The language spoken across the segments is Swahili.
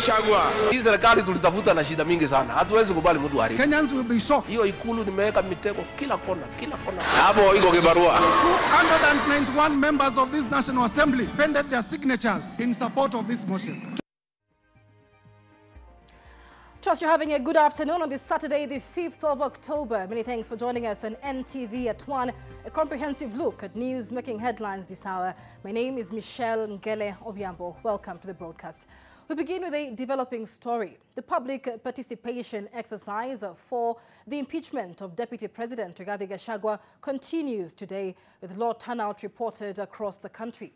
Gachagua. Hii serikali tulitafuta na shida mingi sana. Hatuwezi kubali mtu haribu. Kenyans will be shocked. Hiyo ikulu nimeweka mitego kila kona, kila kona. Hapo iko kibarua. 291 members of this National Assembly pended their signatures in support of this motion. Trust you're having a good afternoon on this Saturday, the 5th of October. Many thanks for joining us on NTV at 1, a comprehensive look at news making headlines this hour. My name is Michelle Ngele Oviambo. Welcome to the broadcast. We begin with a developing story. The public participation exercise for the impeachment of Deputy President Rigathi Gachagua continues today, with low turnout reported across the country.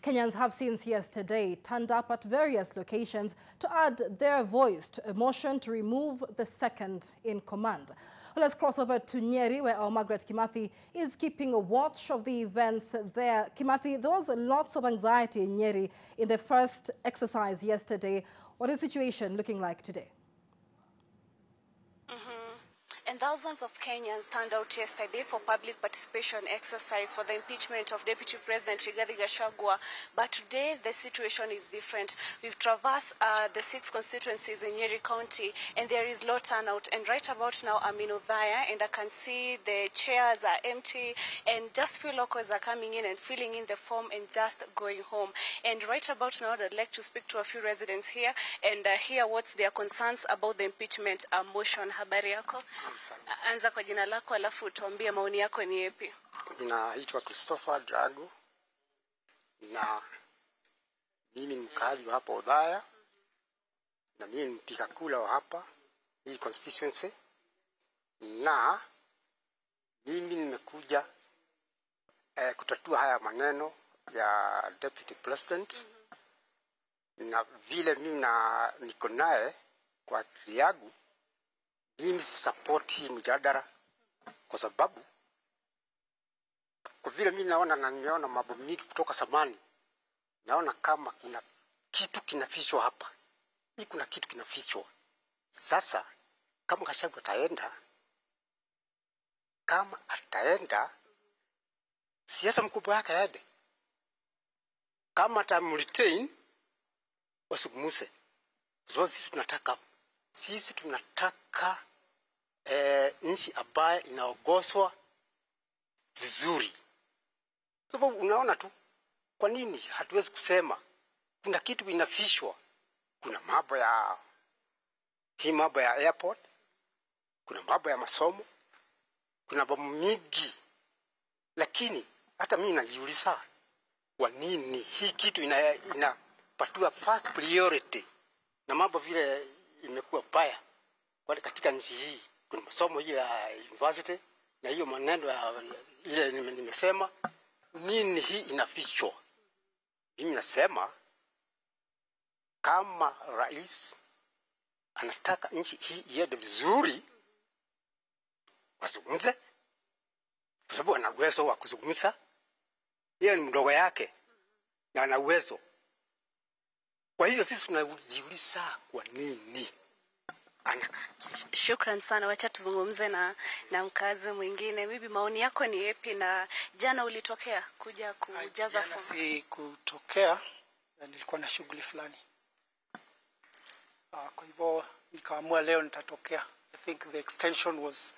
Kenyans have since yesterday turned up at various locations to add their voice to a motion to remove the second in command. Well, let's cross over to Nyeri, where our Margaret Kimathi is keeping a watch of the events there. Kimathi, there was lots of anxiety in Nyeri in the first exercise yesterday. What is the situation looking like today? And thousands of Kenyans turned out yesterday for public participation exercise for the impeachment of Deputy President Rigathi Gachagua. But today, the situation is different. We've traversed the 6 constituencies in Nyeri County, and there is low turnout. And right about now, I'm in Othaya, and I can see the chairs are empty, and just few locals are coming in and filling in the form and just going home. And right about now, I'd like to speak to a few residents here and hear what's their concerns about the impeachment motion. Habari yako? Anza kwa jina lako alafu tuambie maoni yako ni yapi. Ninaitwa Christopher Drago na mimi ni mkazi wa hapa Othaya na mimi ni mpiga kura wa hapa hii constituency na mimi nimekuja kutatua haya maneno ya Deputy President na vile mimi niko naye kwa akili yangu. Mimi support hii mjadala kwa sababu kwa vile mimi naona na nimeona mambo mingi kutoka zamani, naona kama kuna kitu kinafichwa hapa. Hii kuna kitu kinafichwa. Sasa kama Gachagua ataenda siasa mkubwa yake aende. Kama atamretain wasigumuse. Kwa sababu sisi tunataka nchi ambayo inaongozwa vizuri. Sababu unaona tu kwa nini hatuwezi kusema kuna kitu inafichwa. Kuna mambo ya airport, kuna mambo ya masomo, kuna mambo mingi. Lakini hata mimi najiuliza kwa nini hii kitu inapatiwa first priority na mambo vile imekuwa baya kwa katika nchi hii. Kuna masomo hiyo ya university na hiyo maneno ya ile nimesema nini hii inafichwa. Mimi nasema kama rais anataka nchi hii iende vizuri wazungumze, kwa sababu ana uwezo wa kuzungumza. Yeye ni mdogo yake na ana uwezo. Kwa hiyo sisi tunajiuliza kwa nini. Shukran sana, wacha tuzungumze na mkazi mwingine. Bibi, maoni yako ni yapi? Na jana ulitokea kuja kujaza fomu? Si kutokea, nilikuwa na shughuli fulani. Kwa hivyo nikaamua leo nitatokea. I think the extension was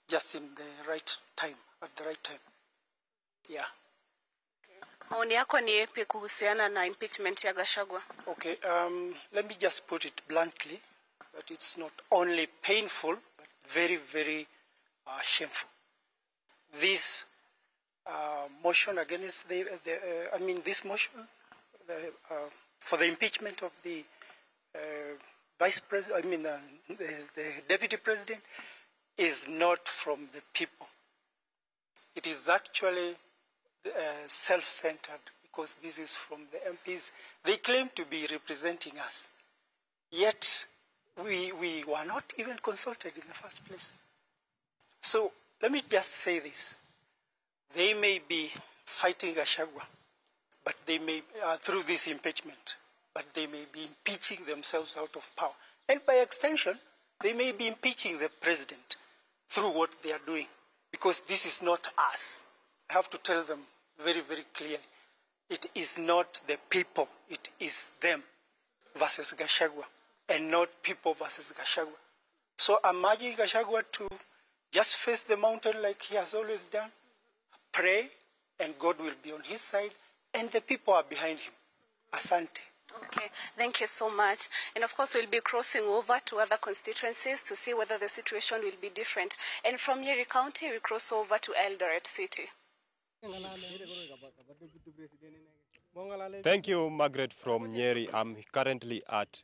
just in the right time, at the right time. Yeah. Maoni yako ni yapi kuhusiana na impeachment ya Gachagua? Okay, let me just put it bluntly. But it's not only painful, but very, very shameful. This motion against this motion for the impeachment of the vice president, the deputy president, is not from the people. It is actually self-centered because this is from the MPs. They claim to be representing us, yet we were not even consulted in the first place. So let me just say this. They may be fighting Gachagua, but they may, through this impeachment, but they may be impeaching themselves out of power. And by extension, they may be impeaching the president through what they are doing, because this is not us. I have to tell them very, very clearly. It is not the people, it is them versus Gachagua. and not people versus Gachagua. So I'm urging Gachagua to just face the mountain like he has always done, pray, and God will be on his side, and the people are behind him. Asante. Okay, thank you so much. And of course, we'll be crossing over to other constituencies to see whether the situation will be different. And from Nyeri County, we cross over to Eldoret City. Thank you, Margaret from Nyeri. I'm currently at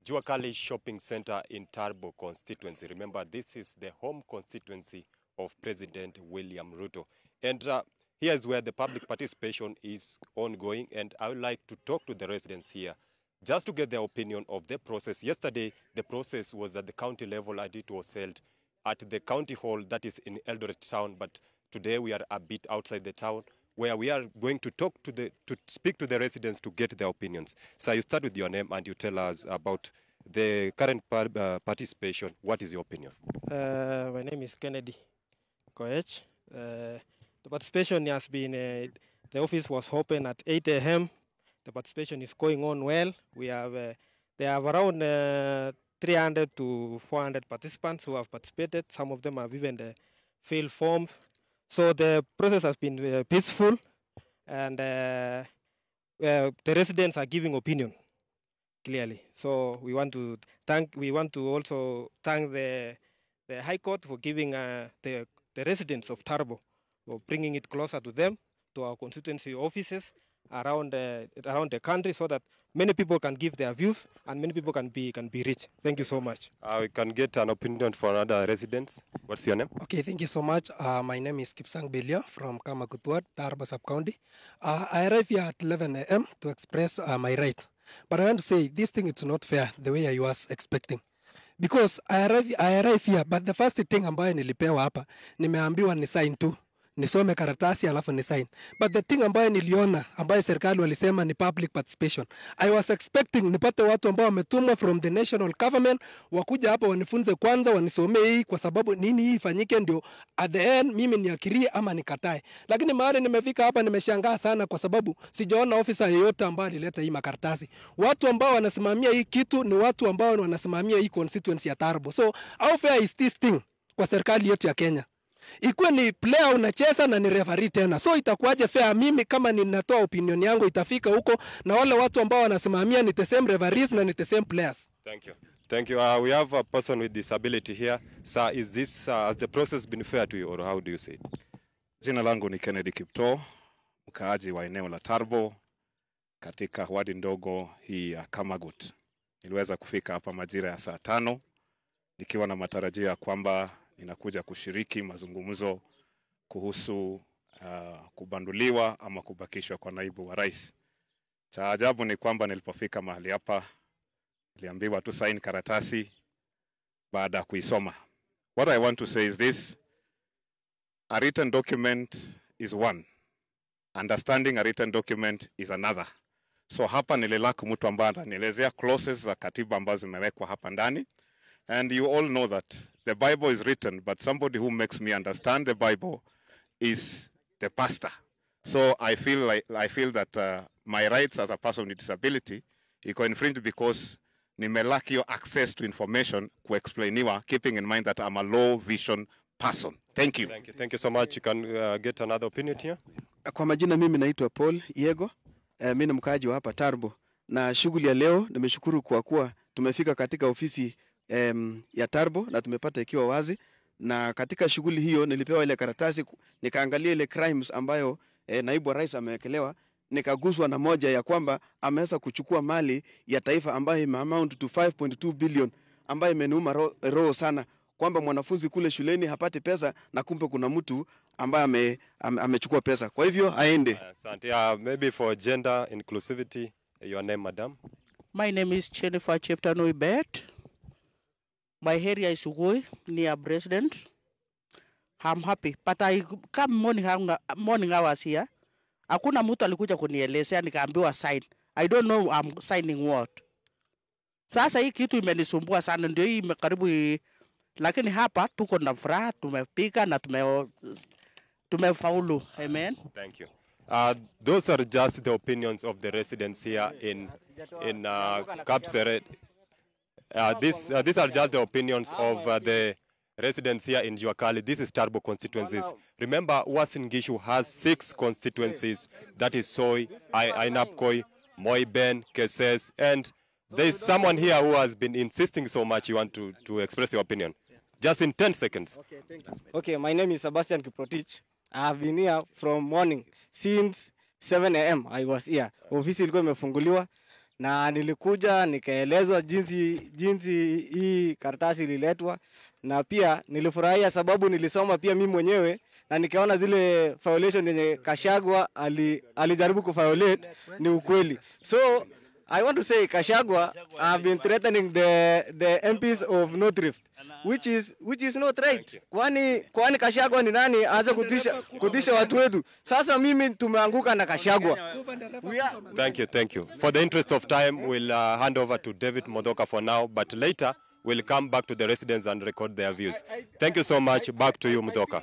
Juakali Shopping Center in Tarbo constituency. Remember, this is the home constituency of President William Ruto. And here is where the public participation is ongoing, and I would like to talk to the residents here just to get their opinion of the process. Yesterday, the process was at the county level, and it was held at the county hall that is in Eldoret town, but today we are a bit outside the town, where we are going to speak to the residents to get their opinions. So you start with your name and you tell us about the current participation. What is your opinion? My name is Kennedy Koech. The participation has been, the office was open at 8 a.m. The participation is going on well. We have, there are around 300 to 400 participants who have participated. Some of them have even filled forms. So the process has been peaceful, and the residents are giving opinion clearly. So we want to also thank the High Court for giving the residents of Tarbo, for bringing it closer to them, to our constituency offices around the country, so that many people can give their views and many people can be reached. Thank you so much. We can get an opinion for another residents. What's your name? Okay, thank you so much. My name is Kipsang Belia from Kamakutwad, Tarbo Sub-County. I arrived here at 11 a.m. to express my right. But I want to say this thing is not fair the way I was expecting. Because I arrive here, but the first thing ambayo nilipewa hapa, nimeambiwa ni sign tu. Nisome karatasi alafu ni sign. But the thing ambayo niliona, ambayo serikali walisema ni public participation. I was expecting nipate watu ambao wametumwa from the national government, wakuja hapa wanifunze kwanza, wanisomee hii kwa sababu nini hii ifanyike, ndio at the end mimi niakirie ama nikatae. Lakini mahali nimefika hapa nimeshangaa sana kwa sababu sijaona ofisa yeyote ambaye alileta hii makaratasi. Watu ambao wanasimamia hii kitu ni watu ambao wanasimamia hii constituency ya Tarbo. So how fair is this thing kwa serikali yetu ya Kenya? Ikuwe ni player unacheza na ni referee tena. So itakuwaje fair? Mimi kama ninatoa opinion yangu itafika huko na wale watu ambao wanasimamia ni the same referees na ni the same players. Thank you. Thank you. We have a person with disability here. Sir, is this has the process been fair to you, or how do you say it? Jina langu ni Kennedy Kipto, mkaaji wa eneo la Tarbo katika wadi ndogo hii ya Kamagut. Niliweza kufika hapa majira ya saa 5 nikiwa na matarajio ya kwamba ninakuja kushiriki mazungumzo kuhusu kubanduliwa ama kubakishwa kwa naibu wa rais. Cha ajabu ni kwamba nilipofika mahali hapa niliambiwa tu sign karatasi baada ya kuisoma. What I want to say is this: a written document is one, understanding a written document is another. So hapa nililaka mtu ambaye ananielezea clauses za katiba ambazo zimewekwa hapa ndani. And you all know that the Bible is written, but somebody who makes me understand the Bible is the pastor. So I feel that my rights as a person with disability iko infringed because nimelack your access to information kuexplainiwa, keeping in mind that I'm a low vision person. Thank you. Thank you. Thank you so much. You can get another opinion here. Kwa majina mimi naitwa Paul Yego. Mimi ni mkaaji wa hapa Tarbo. Na shughuli ya leo nimeshukuru kwa kuwa tumefika katika ofisi ya Tarbo na tumepata ikiwa wazi, na katika shughuli hiyo nilipewa ile karatasi, nikaangalia ile crimes ambayo naibu wa rais amewekelewa, nikaguswa na moja ya kwamba ameweza kuchukua mali ya taifa ambayo amount to 5.2 billion, ambayo imeniuma roho sana kwamba mwanafunzi kule shuleni hapati pesa na kumbe kuna mtu ambaye amechukua pesa. Kwa hivyo aende. Asante. Maybe for gender inclusivity, your name, madam? My name is Jennifer Cheptanui Bet. My area is Ugoi, near President. I'm happy, but I come morning hours here. Hakuna mtu alikuja kunielezea nikaambiwa sign. I don't know I'm signing what. Sasa hii kitu imenisumbua sana, ndio hii karibu, lakini hapa tuko na furaha, tumepika na tumefaulu. Amen. Thank you. Those are just the opinions of the residents here in Kapseret. These are just the opinions of the residents here in Juakali. This is Turbo constituencies. Remember, Uasin Gishu has 6 constituencies. That is Soi, Ainapkoi, Moiben, Keses, and there is someone here who has been insisting so much. You want to express your opinion. Just in 10 seconds. Okay, thank you. Okay, my name is Sebastian Kiprotich. I have been here from morning. Since 7 a.m. I was here. Ofisi ilikuwa imefunguliwa na nilikuja nikaelezwa jinsi hii karatasi ililetwa, na pia nilifurahia sababu nilisoma pia mimi mwenyewe na nikaona zile violation yenye Gachagua alijaribu kuviolate ni ukweli. So I want to say Gachagua have been threatening the MPs of North Rift, which is not right. Kwani Gachagua ni nani aanze kutisha watu wetu? Sasa mimi tumeanguka na Gachagua. Thank you. For the interest of time, we'll hand over to David Modhoka for now, but later we'll come back to the residents and record their views. Thank you so much. Back to you, Modhoka.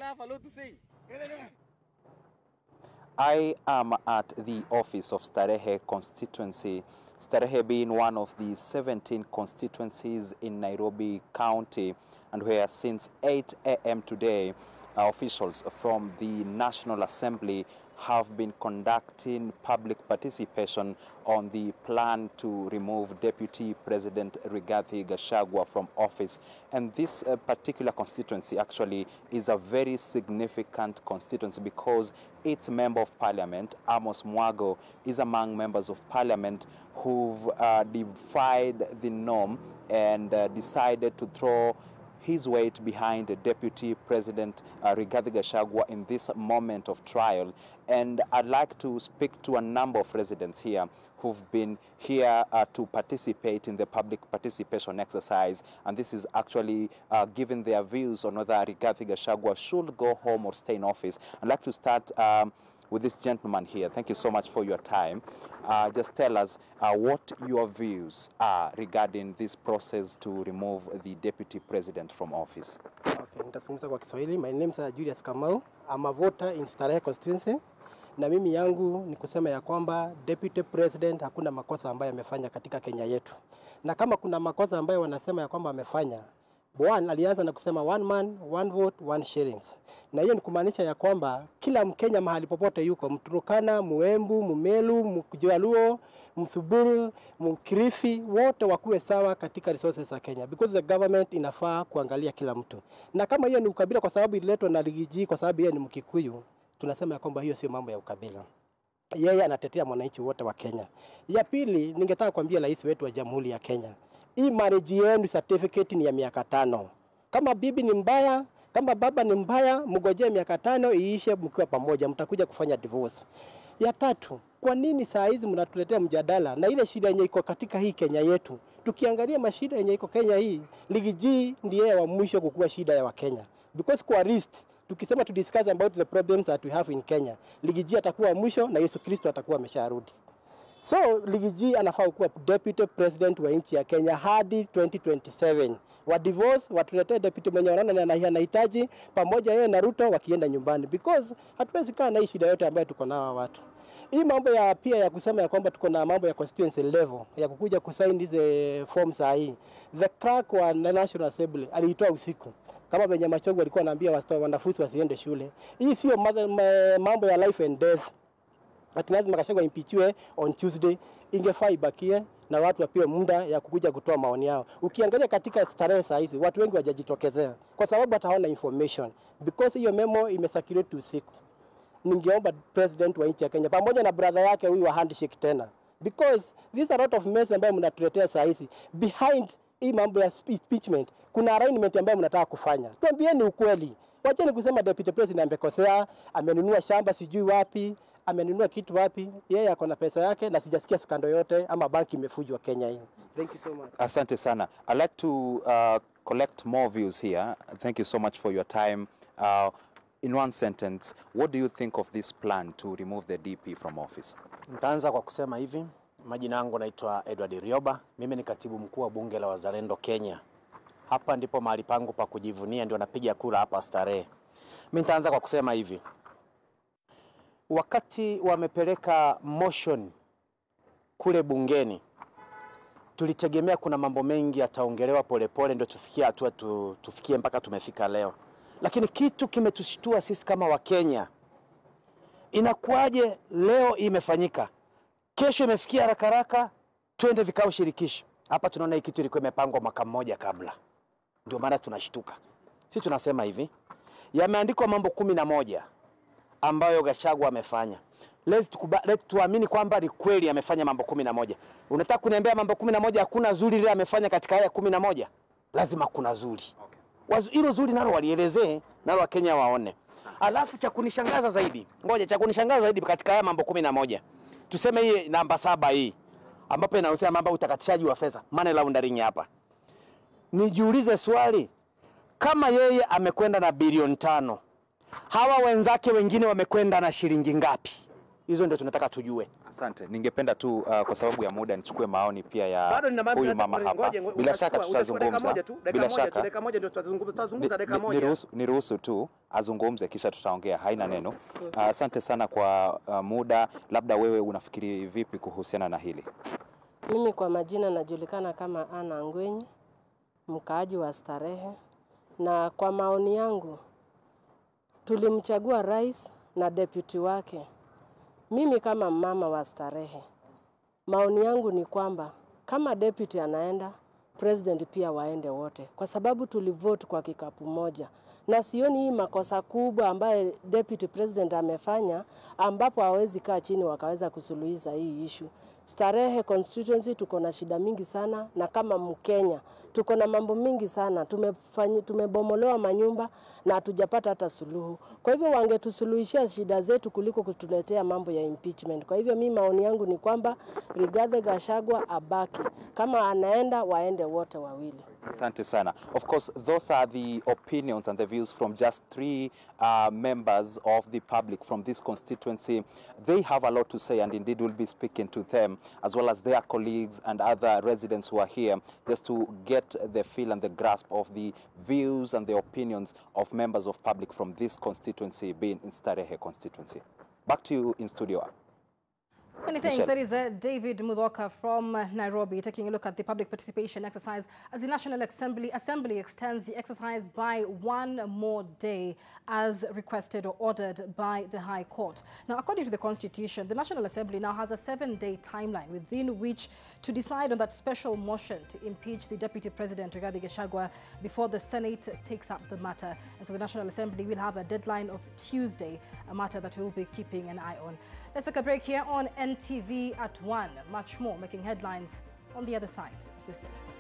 I am at the office of Starehe constituency, Starehe being one of the 17 constituencies in Nairobi County, and where since 8 a.m. today, officials from the National Assembly have been conducting public participation on the plan to remove Deputy President Rigathi Gachagua from office. And this particular constituency actually is a very significant constituency because its Member of Parliament, Amos Mwago, is among members of Parliament who've defied the norm and decided to throw his weight behind Deputy President Rigathi Gachagua in this moment of trial. And I'd like to speak to a number of residents here who've been here to participate in the public participation exercise. And this is actually giving their views on whether Rigathi Gachagua should go home or stay in office. I'd like to start with this gentleman here. Thank you so much for your time. Just tell us what your views are regarding this process to remove the Deputy President from office. Okay, nitazungumza kwa Kiswahili. My name is Julius Kamau. I'm a voter in Starehe constituency. Na mimi yangu ni kusema ya kwamba Deputy President hakuna makosa ambayo amefanya katika Kenya yetu. Na kama kuna makosa ambayo wanasema ya kwamba amefanya, Bwana alianza na kusema one man, one vote, one shillings. Na hiyo ni kumaanisha ya kwamba kila Mkenya mahali popote yuko, Mturukana, Muembu, Mumelu, Mjaluo, Msuburu, Mkirifi, wote wakuwe sawa katika resources za Kenya, because the government inafaa kuangalia kila mtu. Na kama hiyo ni ukabila kwa sababu ililetwa na Rigiji kwa sababu yeye ni Mkikuyu, tunasema ya kwamba hiyo sio mambo ya ukabila. Yeye anatetea mwananchi wote wa Kenya. Ya pili, ningetaka kuambia rais wetu wa Jamhuri ya Kenya, hii marriage yenu certificate ni ya miaka 5. Kama bibi ni mbaya, kama baba ni mbaya, mngojee miaka 5 iishe mkiwa pamoja, mtakuja kufanya divorce. Ya tatu, kwa nini saa hizi mnatuletea mjadala na ile shida yenye iko katika hii Kenya yetu? Tukiangalia mashida yenye iko Kenya hii, Rigiji ndiye wa mwisho kukua shida ya Wakenya. Because kwa list tukisema to discuss about the problems that we have in Kenya, Rigiji atakuwa mwisho na Yesu Kristo atakuwa amesharudi. So Rigiji anafaa kuwa deputy president wa nchi ya Kenya hadi 2027. Wa divorce watuletee deputy mwenye wanaona na anahitaji pamoja yeye na Ruto wakienda nyumbani, because hatuwezi kaa na hii shida yote ambayo tuko nao watu. Hii mambo ya pia ya kusema ya kwamba tuko na mambo ya constituency level ya kukuja kusign hizo forms hii. The clerk wa National Assembly aliitoa usiku. Kama venye Machogu walikuwa wanaambia wanafunzi wasiende shule. Hii sio mambo ya life and death. Ati lazima Gachagua impeachwe on Tuesday, ingefaa ibakie na watu wapewe muda ya kukuja kutoa maoni yao. Ukiangalia katika Starehe saa hizi watu wengi wajajitokezea kwa sababu hataona information, because hiyo memo imesakirate usiku. Ningeomba president wa nchi ya Kenya pamoja na brother yake huyu wa handshake tena, because these are a lot of mess ambayo mnatuletea saa hizi. Behind hii mambo ya impeachment kuna arrangement ambayo mnataka kufanya. Tuambieni ukweli. Wacheni kusema deputy president amekosea, amenunua shamba sijui wapi, amenunua kitu wapi. Yeye ako na pesa yake na sijasikia skando yote ama banki imefujwa Kenya hii. Thank you so much. Asante sana. I'd like to collect more views here. Thank you so much for your time. In one sentence, what do you think of this plan to remove the DP from office? Nitaanza kwa kusema hivi. Majina yangu naitwa Edward Rioba. Mimi ni katibu mkuu wa bunge la Wazalendo Kenya. Hapa ndipo mahali pangu pa kujivunia, ndio napiga kura hapa Starehe. Mimi nitaanza kwa kusema hivi. Wakati wamepeleka motion kule bungeni, tulitegemea kuna mambo mengi yataongelewa polepole ndio tufikie hatua tufikie mpaka tumefika leo. Lakini kitu kimetushtua sisi kama Wakenya. Inakuaje leo imefanyika? Kesho imefikia haraka twende vikao shirikishi. Hapa tunaona hii kitu ilikuwa imepangwa mwaka mmoja kabla. Ndio maana tunashtuka. Sisi tunasema hivi, yameandikwa mambo 11 ambayo Gachagua amefanya. Let's tuamini kwamba ni kweli amefanya mambo 11. Unataka kuniambia mambo 11 hakuna zuri ile amefanya katika haya 11? Lazima kuna zuri. Hilo zuri nalo walielezee, nalo Wakenya waone. Alafu cha kunishangaza zaidi katika haya mambo 11. Tuseme hii namba 7 hii ambapo inahusiana mambo utakatishaji wa fedha, money laundering hapa. Nijiulize swali, kama yeye amekwenda na bilioni 5, hawa wenzake wengine wamekwenda na shilingi ngapi? Hizo ndio tunataka tujue. Asante. Ningependa tu kwa sababu ya muda nichukue maoni pia ya huyu mama hapa. Bila shaka tutazungumza. Bila shaka. Dakika moja ndio tutazungumza dakika moja. Niruhusu tu azungumze kisha tutaongea, haina neno. Asante sana kwa muda. Labda wewe unafikiri vipi kuhusiana na hili? Mimi kwa majina najulikana kama Ana Ngwenyi, mkaaji wa Starehe, na kwa maoni yangu tulimchagua rais na deputy wake. Mimi kama mama wa Starehe, maoni yangu ni kwamba kama deputy anaenda, president pia waende wote, kwa sababu tulivote kwa kikapu moja. Na sioni hii makosa kubwa ambaye deputy president amefanya ambapo hawezi kaa chini wakaweza kusuluhisha hii issue. Starehe constituency tuko na shida mingi sana, na kama Mkenya tuko na mambo mingi sana. Tumebomolewa manyumba na hatujapata hata suluhu. Kwa hivyo wangetusuluhishia shida zetu kuliko kutuletea mambo ya impeachment. Kwa hivyo mimi maoni yangu ni kwamba Rigathi Gachagua abaki. Kama anaenda waende wote wawili. Asante sana. Of course, those are the opinions and the views from just 3 members of the public from this constituency. They have a lot to say, and indeed we'll be speaking to them as well as their colleagues and other residents who are here just to get the feel and the grasp of the views and the opinions of members of public from this constituency, being in Starehe constituency. Back to you in studio. Many thanks. That is David Mudhoka from Nairobi, taking a look at the public participation exercise as the National Assembly extends the exercise by 1 more day as requested or ordered by the High Court. Now, according to the Constitution, the National Assembly now has a 7-day timeline within which to decide on that special motion to impeach the Deputy President Rigathi Gachagua before the Senate takes up the matter. And so the National Assembly will have a deadline of Tuesday, a matter that we'll be keeping an eye on. Let's take a break here on NTV at 1. Much more making headlines on the other side. Do stay with us.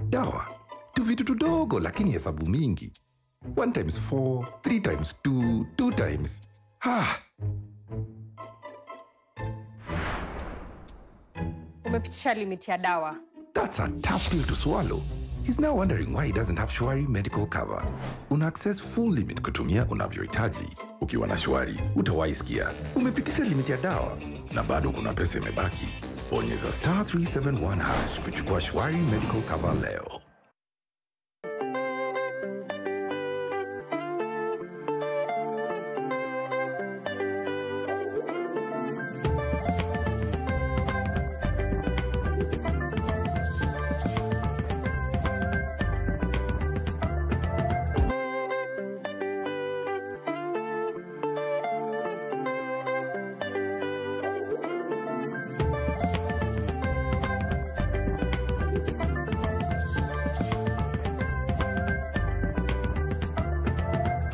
Dawa, tu vitu tudogo lakini hesabu mingi. 1 times 4, 3 times 2, 2 times... Umepitisha limit ya dawa. That's a tough pill to swallow. He's now wondering why he doesn't have Shwari medical cover. Una access full limit kutumia unavyohitaji. Ukiwa na Shwari, utawaisikia umepitisha limit ya dawa na bado kuna pesa imebaki. Bonyeza *371# kuchukua Shwari medical cover leo.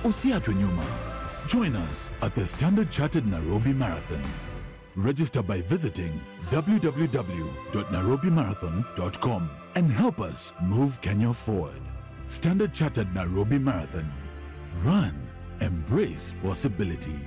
Usiachwe nyuma. Join us at the Standard Chartered Nairobi Marathon. Register by visiting www.nairobimarathon.com and help us move Kenya forward. Standard Chartered Nairobi Marathon. Run, embrace possibility.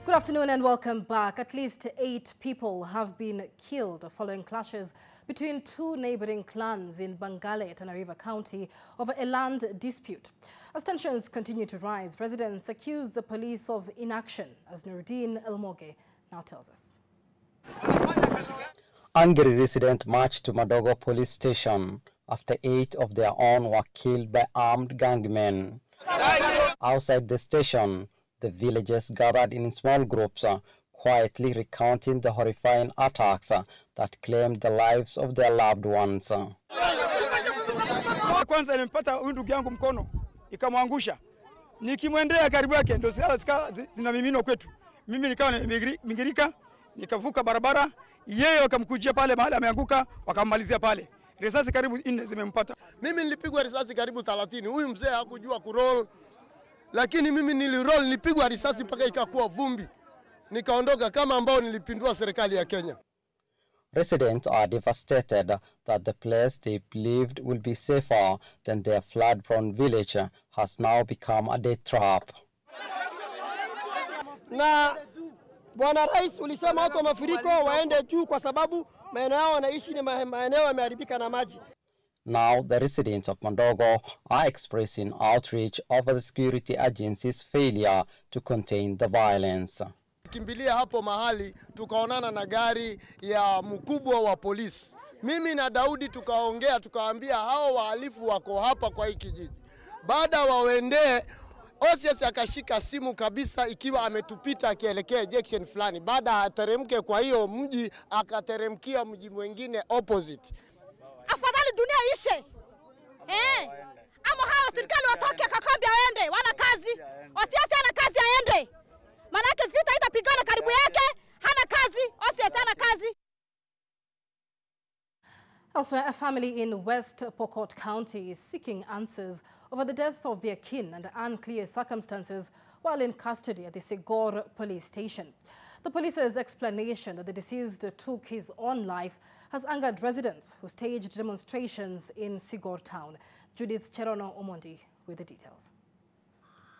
Good afternoon and welcome back. At least 8 people have been killed following clashes between 2 neighboring clans in Bangale, Tana River County over a land dispute. As tensions continue to rise, residents accuse the police of inaction, as Nuruddin Elmoge now tells us. Angry residents marched to Madogo police station after 8 of their own were killed by armed gangmen. Outside the station, the villagers gathered in small groups, quietly recounting the horrifying attacks that claimed the lives of their loved ones. Kwanza nilimpata huyu ndugu yangu mkono ikamwangusha, nikimwendea karibu yake ndio zinamiminwa kwetu. Mimi nikawa nimingirika, nikavuka barabara, yeye wakamkujia pale mahali ameanguka, wakammalizia pale. Risasi karibu 4 zimempata. Mimi nilipigwa risasi karibu 30. Huyu mzee hakujua kuroll, lakini mimi niliroll, nilipigwa risasi mpaka ikakuwa vumbi. Nikaondoka kama ambao nilipindua serikali ya Kenya. Residents are devastated that the place they believed will be safer than their flood-prone village has now become a death trap. Na Bwana Rais ulisema watu wa mafuriko waende juu kwa sababu maeneo yao wanaishi ni maeneo yameharibika na maji. Now the residents of Madogo are expressing outrage over the security agency's failure to contain the violence. Kimbilia hapo mahali tukaonana na gari ya mkubwa wa polisi. Mimi na Daudi tukaongea, tukawaambia hao wahalifu wako hapa kwa hiki kijiji. Baada waendee, OCS akashika simu kabisa ikiwa ametupita akielekea junction fulani. Baada ateremke kwa hiyo mji, akateremkia mji mwingine opposite. Afadhali dunia ishe. Ama hawa serikali watoke Kakambi aende, wana kazi. OCS ana kazi aende. Manake vita itapigana karibu yake, hana kazi, OCS hana kazi. Elsewhere, a family in West Pokot County is seeking answers over the death of their kin under unclear circumstances while in custody at the Sigor police station. The police's explanation that the deceased took his own life has angered residents who staged demonstrations in Sigor town. Judith Cherono Omondi with the details.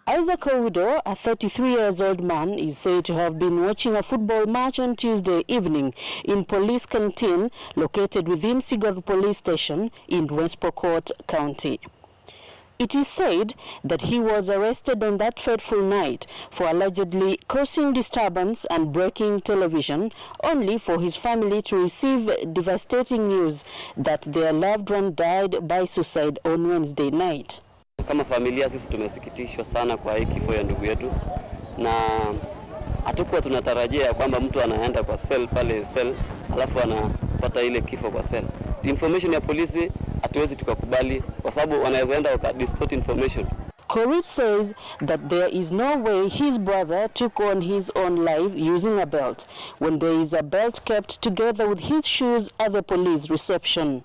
Isaac Oudo, a 33-year-old man, is said to have been watching a football match on Tuesday evening in police canteen located within Sigor police station in West Pokot County. It is said that he was arrested on that fateful night for allegedly causing disturbance and breaking television, only for his family to receive devastating news that their loved one died by suicide on Wednesday night. Kama familia sisi tumesikitishwa sana kwa hii kifo ya ndugu yetu, na hatukuwa tunatarajia kwamba mtu anaenda kwa cell pale cell alafu anapata ile kifo kwa cell. The information ya polisi hatuwezi tukakubali kwa sababu wanaweza enda waka distort information. Korit says that there is no way his brother took on his own life using a belt when there is a belt kept together with his shoes at the police reception.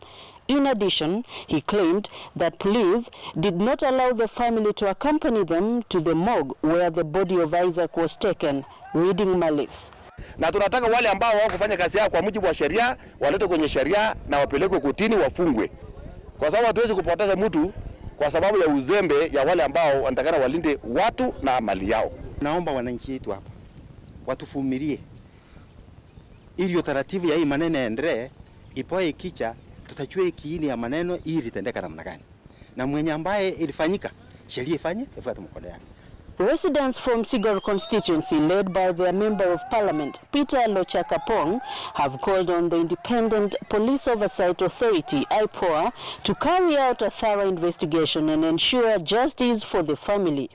In addition, he claimed that police did not allow the family to accompany them to the morgue where the body of Isaac was taken, reading malice. Na tunataka wale ambao hawakufanya kazi yao kwa mujibu wa sheria waletwe kwenye sheria na wapelekwe kotini wafungwe. Kwa sababu hatuwezi kupoteza mtu kwa sababu ya uzembe ya wale ambao wanatakana walinde watu na mali yao. Naomba wananchi wetu hapa watuvumilie ili utaratibu ya hii maneno yaendelee, ipoe kicha tutajua kiini ya maneno ili litendeka namna gani. Na mwenye ambaye ilifanyika sheria ifanye ifuate mkondo wake. Residents from Sigor constituency, led by their Member of Parliament, Peter Lochakapong, have called on the Independent Police Oversight Authority, IPOA, to carry out a thorough investigation and ensure justice for the family.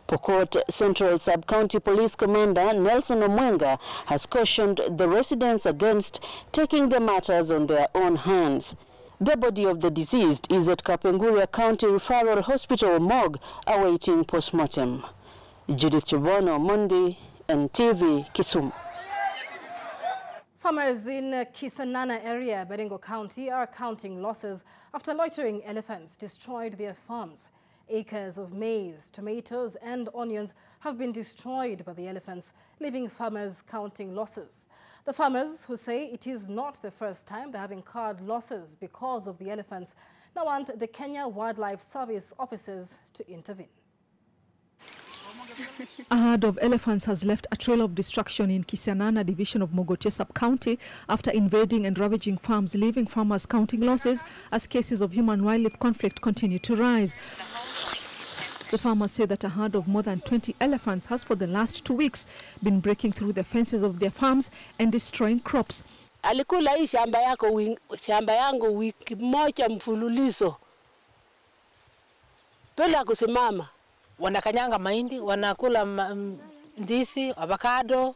Pokot Central Sub-County Police Commander Nelson Omwenga has cautioned the residents against taking the matters on their own hands. The body of the deceased is at Kapenguria County Referral Hospital morgue awaiting postmortem. Judith Chibono, Monday, NTV, Kisumu. Farmers in Kisanana area, Baringo County, are counting losses after loitering elephants destroyed their farms. Acres of maize, tomatoes and onions have been destroyed by the elephants, leaving farmers counting losses. The farmers, who say it is not the first time they're having incurred losses because of the elephants, now want the Kenya Wildlife Service officers to intervene. A herd of elephants has left a trail of destruction in Kisianana division of Mogotio sub-county after invading and ravaging farms, leaving farmers counting losses as cases of human-wildlife conflict continue to rise. The farmers say that a herd of more than 20 elephants has for the last 2 weeks been breaking through the fences of their farms and destroying crops. Alikula hii shamba yangu wiki moja mfululizo. Bila kusimama. Wanakanyanga mahindi, wanakula ndizi, avocado,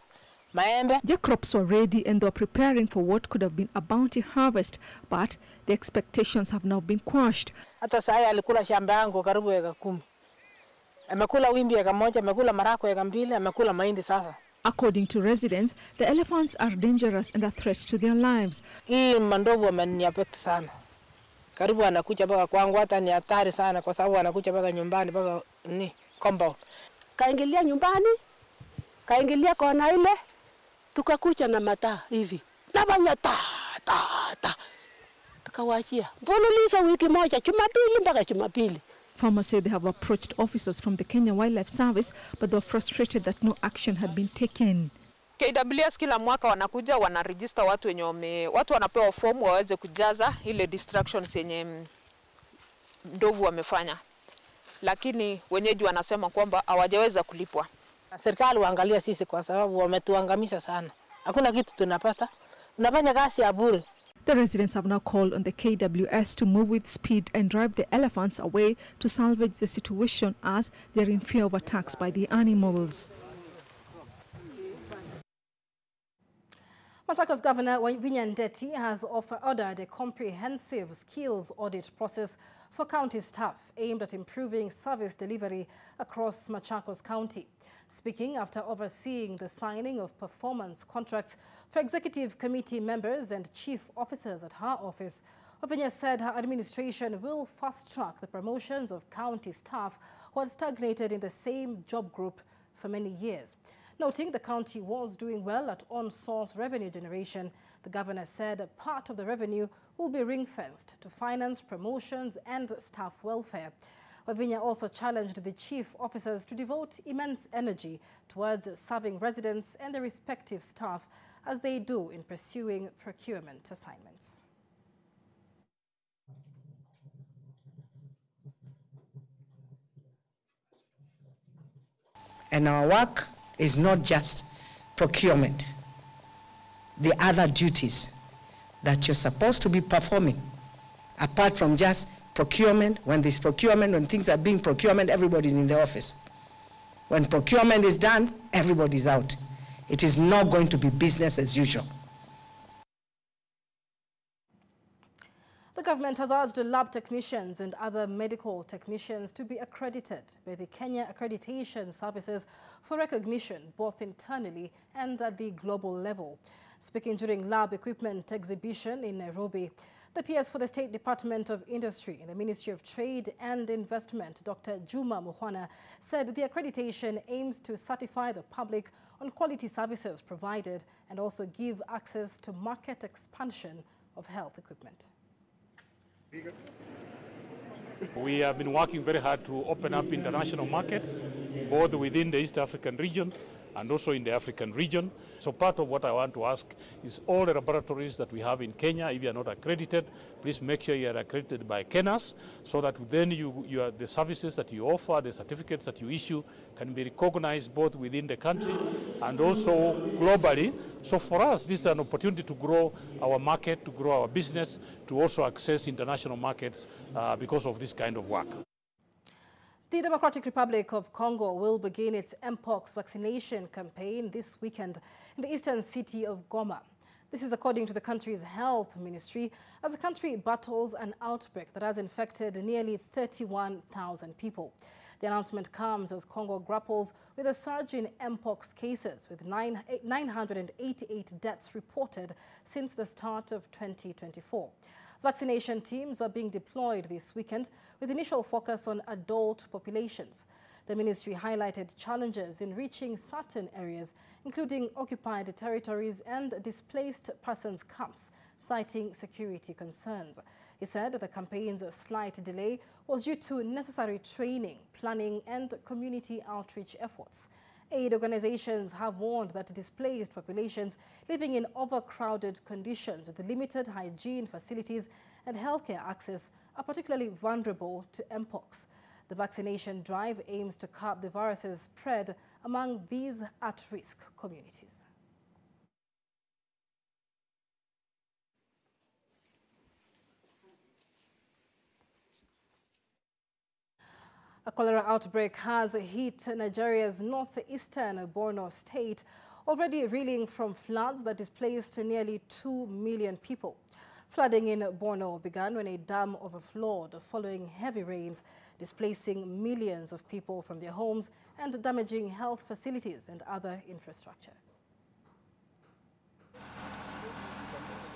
maembe. Their crops were ready and they were preparing for what could have been a bounty harvest, but the expectations have now been quashed. Hata sasa alikula shamba yangu karibu eka 10. Amekula wimbi eka moja, amekula marako eka 2, amekula mahindi sasa. According to residents, the elephants are dangerous and a threat to their lives. Hii mandovu wameniaffect sana. Karibu anakuja mpaka kwangu, hata ni hatari sana kwa sababu anakuja mpaka nyumbani mpaka ni compound. Kaingilia nyumbani, kaingilia kona ile, tukakucha na mataa hivi. Nabanya ta. Tukawachia. Mfululizo wiki moja, Jumapili mpaka Jumapili. Farmers say they have approached officers from the Kenya Wildlife Service, but they were frustrated that no action had been taken. KWS kila mwaka wanakuja wanaregister watu watu wanapewa fomu waweze kujaza ile distractions yenye ndovu wamefanya. Lakini wenyeji wanasema kwamba hawajaweza kulipwa. Serikali waangalia sisi kwa sababu wametuangamisha sana. Hakuna kitu tunapata. Unafanya kazi ya bure. The residents have now called on the KWS to move with speed and drive the elephants away to salvage the situation as they are in fear of attacks by the animals. Machakos Governor Wavinya Ndeti has ordered a comprehensive skills audit process for county staff aimed at improving service delivery across Machakos County. Speaking after overseeing the signing of performance contracts for executive committee members and chief officers at her office, Wavinya said her administration will fast-track the promotions of county staff who had stagnated in the same job group for many years. Noting the county was doing well at on-source revenue generation, the governor said a part of the revenue will be ring-fenced to finance promotions and staff welfare. Wavinya also challenged the chief officers to devote immense energy towards serving residents and their respective staff as they do in pursuing procurement assignments. And our work is not just procurement. The other duties that you're supposed to be performing, apart from just procurement, when things are being procurement, everybody's in the office. When procurement is done, everybody's out. It is not going to be business as usual. The government has urged lab technicians and other medical technicians to be accredited by the Kenya Accreditation Services for recognition both internally and at the global level. Speaking during lab equipment exhibition in Nairobi, the PS for the State Department of Industry in the Ministry of Trade and Investment, Dr. Juma Muhwana, said the accreditation aims to certify the public on quality services provided and also give access to market expansion of health equipment. We have been working very hard to open up international markets, both within the East African region and also in the African region. So part of what I want to ask is all the laboratories that we have in Kenya, if you are not accredited, please make sure you are accredited by KENAS so that then the services that you offer, the certificates that you issue can be recognized both within the country and also globally. So for us, this is an opportunity to grow our market, to grow our business, to also access international markets because of this kind of work. The Democratic Republic of Congo will begin its Mpox vaccination campaign this weekend in the eastern city of Goma. This is according to the country's health ministry as the country battles an outbreak that has infected nearly 31,000 people. The announcement comes as Congo grapples with a surge in Mpox cases, with 988 deaths reported since the start of 2024. Vaccination teams are being deployed this weekend with initial focus on adult populations. The ministry highlighted challenges in reaching certain areas, including occupied territories and displaced persons camps, citing security concerns. He said the campaign's slight delay was due to necessary training, planning and community outreach efforts. Aid organizations have warned that displaced populations living in overcrowded conditions with limited hygiene facilities and healthcare access are particularly vulnerable to mpox. The vaccination drive aims to curb the virus's spread among these at-risk communities. A cholera outbreak has hit Nigeria's northeastern Borno state, already reeling from floods that displaced nearly 2 million people. Flooding in Borno began when a dam overflowed following heavy rains, displacing millions of people from their homes and damaging health facilities and other infrastructure.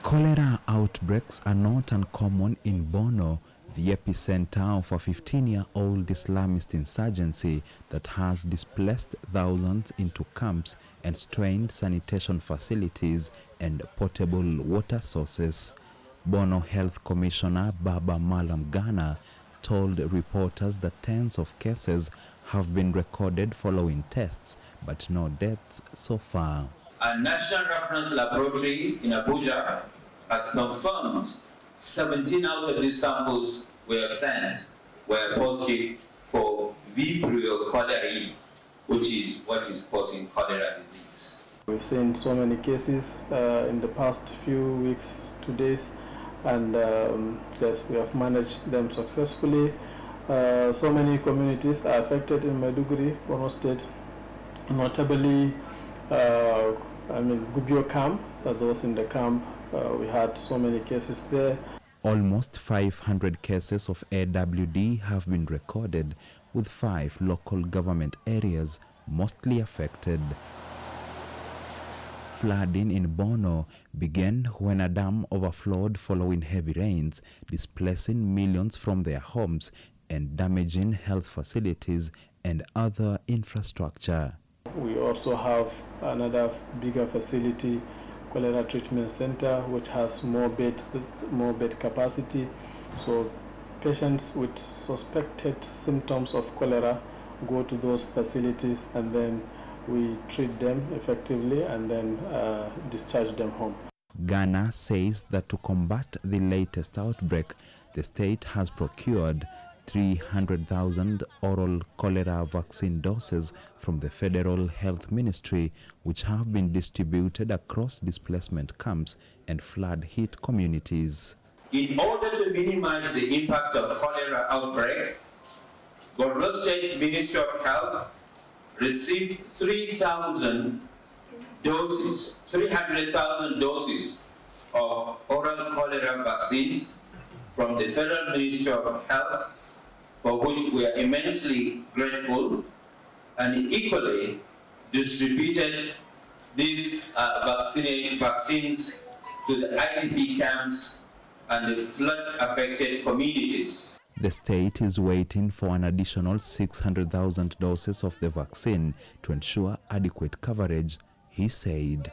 Cholera outbreaks are not uncommon in Borno, the epicenter of a 15-year-old Islamist insurgency that has displaced thousands into camps and strained sanitation facilities and potable water sources. Borno Health Commissioner Baba Malam Ghana told reporters that tens of cases have been recorded following tests, but no deaths so far. A National Reference Laboratory in Abuja has confirmed 17 out of these samples were sent were positive for Vibrio cholerae, which is what is causing cholera disease. We've seen so many cases in the past few weeks to days, and yes, we have managed them successfully. So many communities are affected in Maiduguri, Borno State, notably Gubio camp. Those in the camp, we had so many cases there. Almost 500 cases of AWD have been recorded, with 5 local government areas mostly affected. Flooding in Borno began when a dam overflowed following heavy rains, displacing millions from their homes and damaging health facilities and other infrastructure. We also have another bigger facility, cholera treatment center, which has more bed capacity. So patients with suspected symptoms of cholera go to those facilities, and then we treat them effectively and then discharge them home. Ghana says that to combat the latest outbreak, the state has procured 300,000 oral cholera vaccine doses from the Federal Health Ministry, which have been distributed across displacement camps and flood-hit communities. In order to minimize the impact of cholera outbreak, Borno State Ministry of Health received 300,000 doses of oral cholera vaccines from the Federal Ministry of Health, for which we are immensely grateful, and equally distributed these vaccines to the IDP camps and the flood-affected communities. The state is waiting for an additional 600,000 doses of the vaccine to ensure adequate coverage, he said.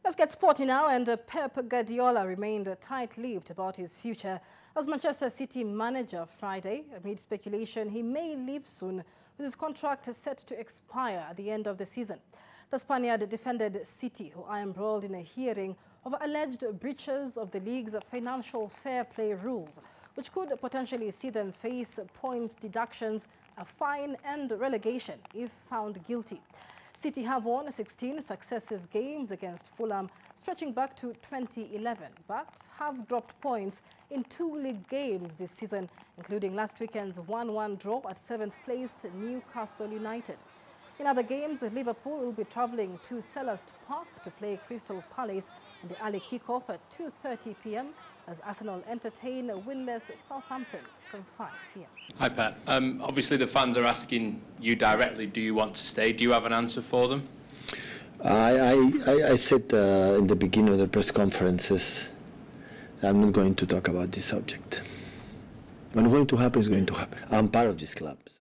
Let's get sporty now, and Pep Guardiola remained tight-lipped about his future as Manchester City manager Friday, amid speculation he may leave soon with his contract set to expire at the end of the season. The Spaniard defended City, who are embroiled in a hearing over alleged breaches of the league's financial fair play rules, which could potentially see them face points deductions, a fine and relegation if found guilty. City have won 16 successive games against Fulham, stretching back to 2011, but have dropped points in 2 league games this season, including last weekend's 1-1 draw at 7th-placed Newcastle United. In other games, Liverpool will be travelling to Selhurst Park to play Crystal Palace in the early kick-off at 2:30 p.m. as Arsenal entertain winless Southampton from 5 p.m. Hi, Pat. Obviously, the fans are asking you directly, do you want to stay? Do you have an answer for them? I said in the beginning of the press conferences, I'm not going to talk about this subject. When going to happen, it's going to happen. I'm part of these clubs.